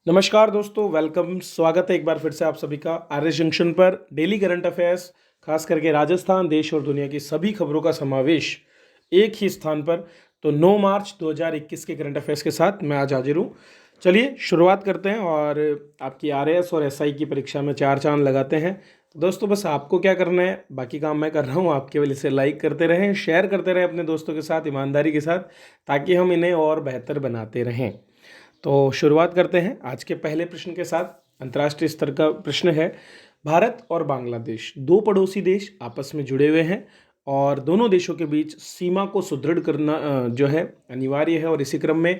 नमस्कार दोस्तों, वेलकम। स्वागत है एक बार फिर से आप सभी का आरएस जंक्शन पर। डेली करंट अफेयर्स, खास करके राजस्थान, देश और दुनिया की सभी खबरों का समावेश एक ही स्थान पर। तो 9 मार्च 2021 के करंट अफेयर्स के साथ मैं आज हाजिर हूँ। चलिए शुरुआत करते हैं और आपकी आरएस और एसआई की परीक्षा में चार चांद लगाते हैं। तो दोस्तों, बस आपको क्या करना है, बाकी काम मैं कर रहा हूँ। आप केवल इसे लाइक करते रहें, शेयर करते रहें अपने दोस्तों के साथ ईमानदारी के साथ, ताकि हम इन्हें और बेहतर बनाते रहें। तो शुरुआत करते हैं आज के पहले प्रश्न के साथ। अंतर्राष्ट्रीय स्तर का प्रश्न है। भारत और बांग्लादेश दो पड़ोसी देश आपस में जुड़े हुए हैं और दोनों देशों के बीच सीमा को सुदृढ़ करना जो है अनिवार्य है। और इसी क्रम में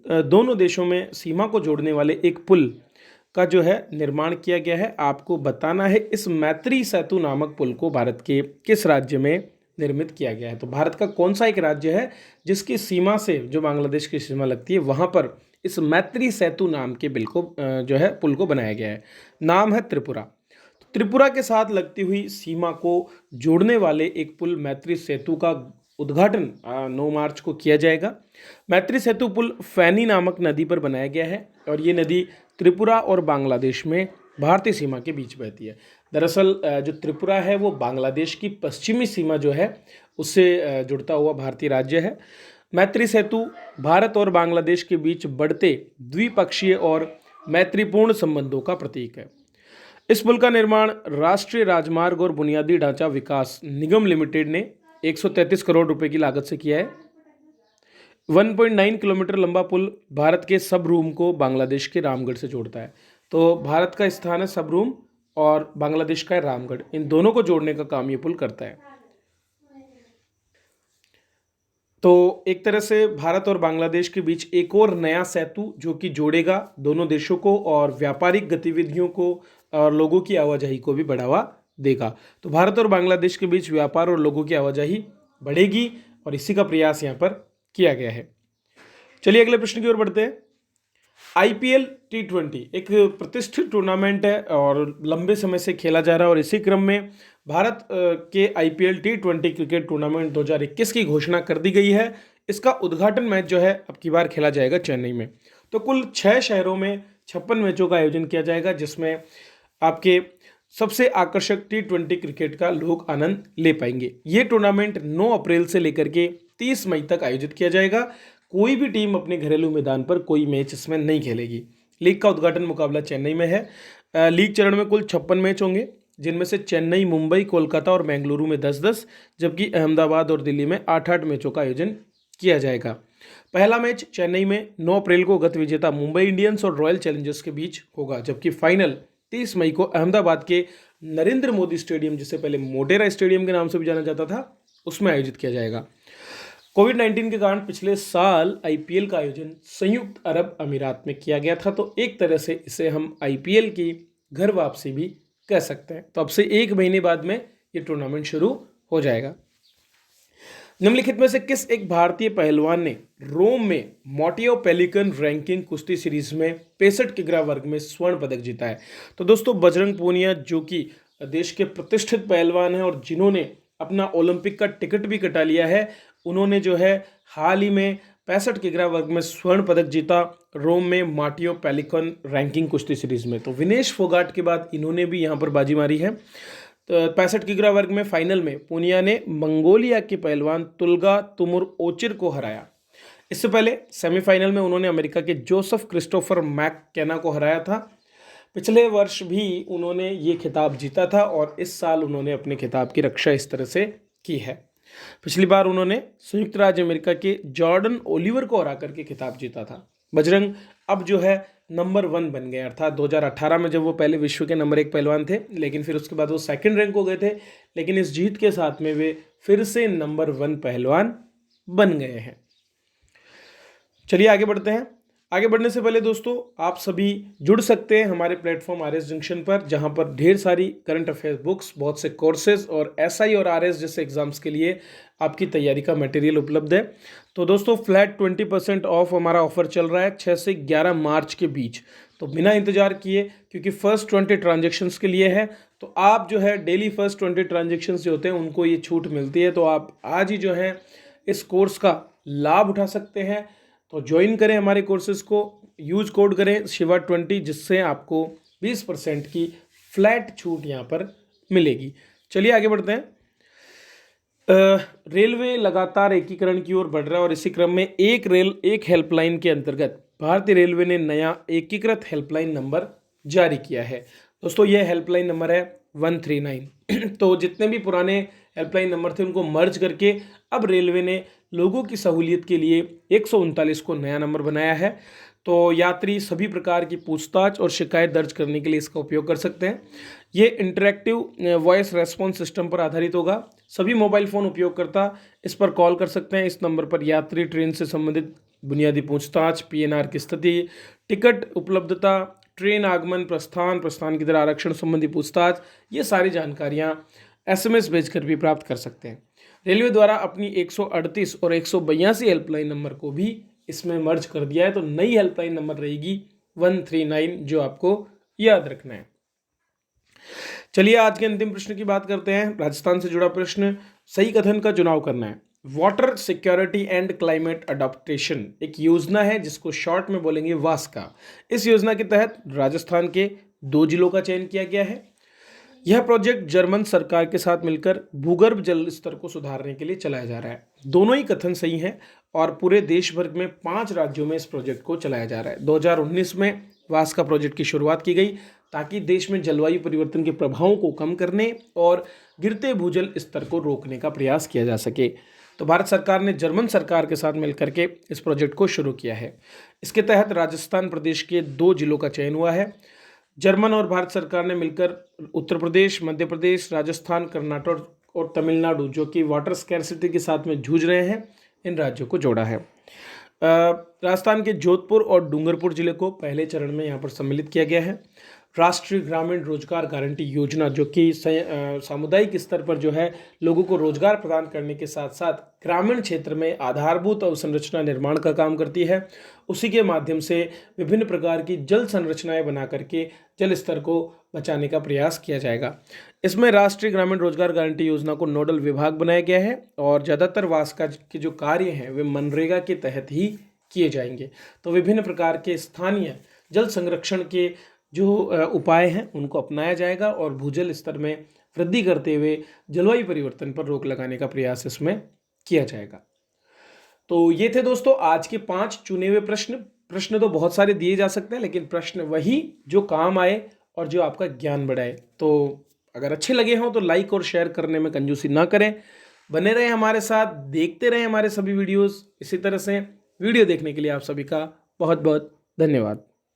दोनों देशों में सीमा को जोड़ने वाले एक पुल का जो है निर्माण किया गया है। आपको बताना है इस मैत्री सेतु नामक पुल को भारत के किस राज्य में निर्मित किया गया है। तो भारत का कौन सा एक राज्य है जिसकी सीमा से जो बांग्लादेश की सीमा लगती है वहां पर इस मैत्री सेतु नाम के बिल को जो है पुल को बनाया गया है। नाम है त्रिपुरा। तो त्रिपुरा के साथ लगती हुई सीमा को जोड़ने वाले एक पुल मैत्री सेतु का उद्घाटन 9 मार्च को किया जाएगा। मैत्री सेतु पुल फैनी नामक नदी पर बनाया गया है और ये नदी त्रिपुरा और बांग्लादेश में भारतीय सीमा के बीच बहती है। दरअसल जो त्रिपुरा है वो बांग्लादेश की पश्चिमी सीमा जो है उससे जुड़ता हुआ भारतीय राज्य है। मैत्री सेतु भारत और बांग्लादेश के बीच बढ़ते द्विपक्षीय और मैत्रीपूर्ण संबंधों का प्रतीक है। इस पुल का निर्माण राष्ट्रीय राजमार्ग और बुनियादी ढांचा विकास निगम लिमिटेड ने 133 करोड़ रुपए की लागत से किया है। 1.9 किलोमीटर लंबा पुल भारत के सबरूम को बांग्लादेश के रामगढ़ से जोड़ता है। तो भारत का स्थान है सबरूम और बांग्लादेश का है रामगढ़। इन दोनों को जोड़ने का काम ये पुल करता है। तो एक तरह से भारत और बांग्लादेश के बीच एक और नया सेतु जो कि जोड़ेगा दोनों देशों को और व्यापारिक गतिविधियों को और लोगों की आवाजाही को भी बढ़ावा देगा। तो भारत और बांग्लादेश के बीच व्यापार और लोगों की आवाजाही बढ़ेगी और इसी का प्रयास यहाँ पर किया गया है। चलिए अगले प्रश्न की ओर बढ़ते हैं। आईपीएल T20 एक प्रतिष्ठित टूर्नामेंट है और लंबे समय से खेला जा रहा है और इसी क्रम में भारत के आईपीएल T20 क्रिकेट टूर्नामेंट 2021 की घोषणा कर दी गई है। इसका उद्घाटन मैच जो है अब की बार खेला जाएगा चेन्नई में। तो कुल 6 शहरों में 56 मैचों का आयोजन किया जाएगा, जिसमें आपके सबसे आकर्षक T20 क्रिकेट का लोग आनंद ले पाएंगे। ये टूर्नामेंट 9 अप्रैल से लेकर के 30 मई तक आयोजित किया जाएगा। कोई भी टीम अपने घरेलू मैदान पर कोई मैच इसमें नहीं खेलेगी। लीग का उद्घाटन मुकाबला चेन्नई में है। लीग चरण में कुल 56 मैच होंगे, जिनमें से चेन्नई, मुंबई, कोलकाता और बेंगलुरु में 10-10, जबकि अहमदाबाद और दिल्ली में 8-8 मैचों का आयोजन किया जाएगा। पहला मैच चेन्नई में 9 अप्रैल को गत विजेता मुंबई इंडियंस और रॉयल चैलेंजर्स के बीच होगा, जबकि फाइनल 30 मई को अहमदाबाद के नरेंद्र मोदी स्टेडियम, जिसे पहले मोटेरा स्टेडियम के नाम से भी जाना जाता था, उसमें आयोजित किया जाएगा। कोविड-19 के कारण पिछले साल आईपीएल का आयोजन संयुक्त अरब अमीरात में किया गया था। तो एक तरह से इसे हम आईपीएल की घर वापसी भी कह सकते हैं। तो अब से 1 महीने बाद में ये टूर्नामेंट शुरू हो जाएगा। निम्नलिखित में से किस एक भारतीय पहलवान ने रोम में मोटियो पेलिकन रैंकिंग कुश्ती सीरीज में 65 किग्रा वर्ग में स्वर्ण पदक जीता है? तो दोस्तों, बजरंग पूनिया, जो कि देश के प्रतिष्ठित पहलवान हैं और जिन्होंने अपना ओलंपिक का टिकट भी कटा लिया है, उन्होंने जो है हाल ही में 65 किग्रा वर्ग में स्वर्ण पदक जीता रोम में माटियो पेलिकन रैंकिंग कुश्ती सीरीज में। तो विनेश फोगाट के बाद इन्होंने भी यहाँ पर बाजी मारी है। तो 65 किग्रा वर्ग में फाइनल में पूनिया ने मंगोलिया के पहलवान तुल्गा तुमुर ओचिर को हराया। इससे पहले सेमीफाइनल में उन्होंने अमेरिका के जोसेफ क्रिस्टोफर मैककेना को हराया था। पिछले वर्ष भी उन्होंने ये खिताब जीता था और इस साल उन्होंने अपने खिताब की रक्षा इस तरह से की है। पिछली बार उन्होंने संयुक्त राज्य अमेरिका के जॉर्डन ओलिवर को हरा करके खिताब जीता था। बजरंग अब जो है नंबर 1 बन गए, अर्थात 2018 में जब वो पहले विश्व के नंबर 1 पहलवान थे, लेकिन फिर उसके बाद वो सेकंड रैंक हो गए थे, लेकिन इस जीत के साथ में वे फिर से नंबर 1 पहलवान बन गए हैं। चलिए आगे बढ़ते हैं। आगे बढ़ने से पहले दोस्तों, आप सभी जुड़ सकते हैं हमारे प्लेटफॉर्म आरएस जंक्शन पर, जहां पर ढेर सारी करंट अफेयर बुक्स, बहुत से कोर्सेज और एसआई और आरएस जैसे एग्जाम्स के लिए आपकी तैयारी का मटेरियल उपलब्ध है। तो दोस्तों, फ्लैट 20% ऑफ हमारा ऑफर चल रहा है 6 से 11 मार्च के बीच। तो बिना इंतजार किए, क्योंकि फर्स्ट 20 ट्रांजेक्शन्स के लिए है, तो आप जो है डेली फर्स्ट 20 ट्रांजेक्शन्स जो होते हैं उनको ये छूट मिलती है। तो आप आज ही जो है इस कोर्स का लाभ उठा सकते हैं। तो ज्वाइन करें हमारे कोर्सेज को। यूज कोड करें शिवा20, जिससे आपको 20% की फ्लैट छूट यहाँ पर मिलेगी। चलिए आगे बढ़ते हैं। रेलवे लगातार एकीकरण की ओर बढ़ रहा है और इसी क्रम में एक हेल्पलाइन के अंतर्गत भारतीय रेलवे ने नया एकीकृत हेल्पलाइन नंबर जारी किया है। दोस्तों यह हेल्पलाइन नंबर है 139। तो जितने भी पुराने हेल्पलाइन नंबर थे उनको मर्ज करके अब रेलवे ने लोगों की सहूलियत के लिए 139 को नया नंबर बनाया है। तो यात्री सभी प्रकार की पूछताछ और शिकायत दर्ज करने के लिए इसका उपयोग कर सकते हैं। ये इंटरैक्टिव वॉइस रेस्पॉन्स सिस्टम पर आधारित होगा। सभी मोबाइल फ़ोन उपयोगकर्ता इस पर कॉल कर सकते हैं। इस नंबर पर यात्री ट्रेन से संबंधित बुनियादी पूछताछ, पीएनआर की स्थिति, टिकट उपलब्धता, ट्रेन आगमन, प्रस्थान की तरह आरक्षण संबंधी पूछताछ, ये सारी जानकारियाँ एसएमएस भेजकर भी प्राप्त कर सकते हैं। रेलवे द्वारा अपनी 138 और 182 हेल्पलाइन नंबर को भी इसमें मर्ज कर दिया है। तो नई हेल्पलाइन नंबर रहेगी 139, जो आपको याद रखना है। चलिए आज के अंतिम प्रश्न की बात करते हैं। राजस्थान से जुड़ा प्रश्न, सही कथन का चुनाव करना है। Water security and climate adaptation एक योजना है जिसको शॉर्ट में बोलेंगे वास्का। इस योजना के तहत राजस्थान के 2 जिलों का चयन किया गया है। यह प्रोजेक्ट जर्मन सरकार के साथ मिलकर भूगर्भ जल स्तर को सुधारने के लिए चलाया जा रहा है। दोनों ही कथन सही हैं और पूरे देश भर में 5 राज्यों में इस प्रोजेक्ट को चलाया जा रहा है। 2019 में वास्का प्रोजेक्ट की शुरुआत की गई ताकि देश में जलवायु परिवर्तन के प्रभावों को कम करने और गिरते भूजल स्तर को रोकने का प्रयास किया जा सके। तो भारत सरकार ने जर्मन सरकार के साथ मिलकर के इस प्रोजेक्ट को शुरू किया है। इसके तहत राजस्थान प्रदेश के 2 जिलों का चयन हुआ है। जर्मन और भारत सरकार ने मिलकर उत्तर प्रदेश, मध्य प्रदेश, राजस्थान, कर्नाटक और तमिलनाडु, जो कि वाटर स्कैर्सिटी के साथ में जूझ रहे हैं, इन राज्यों को जोड़ा है। राजस्थान के जोधपुर और डूंगरपुर जिले को पहले चरण में यहाँ पर सम्मिलित किया गया है। राष्ट्रीय ग्रामीण रोजगार गारंटी योजना, जो कि सामुदायिक स्तर पर जो है लोगों को रोजगार प्रदान करने के साथ साथ ग्रामीण क्षेत्र में आधारभूत अवसंरचना निर्माण का काम करती है, उसी के माध्यम से विभिन्न प्रकार की जल संरचनाएं बना करके जल स्तर को बचाने का प्रयास किया जाएगा। इसमें राष्ट्रीय ग्रामीण रोजगार गारंटी योजना को नोडल विभाग बनाया गया है और ज़्यादातर वास्का के जो कार्य हैं वे मनरेगा के तहत ही किए जाएंगे। तो विभिन्न प्रकार के स्थानीय जल संरक्षण के जो उपाय हैं उनको अपनाया जाएगा और भूजल स्तर में वृद्धि करते हुए जलवायु परिवर्तन पर रोक लगाने का प्रयास इसमें किया जाएगा। तो ये थे दोस्तों आज के 5 चुने हुए प्रश्न तो बहुत सारे दिए जा सकते हैं, लेकिन प्रश्न वही जो काम आए और जो आपका ज्ञान बढ़ाए। तो अगर अच्छे लगे हों तो लाइक और शेयर करने में कंजूसी ना करें। बने रहें हमारे साथ, देखते रहें हमारे सभी वीडियोस। इसी तरह से वीडियो देखने के लिए आप सभी का बहुत बहुत धन्यवाद।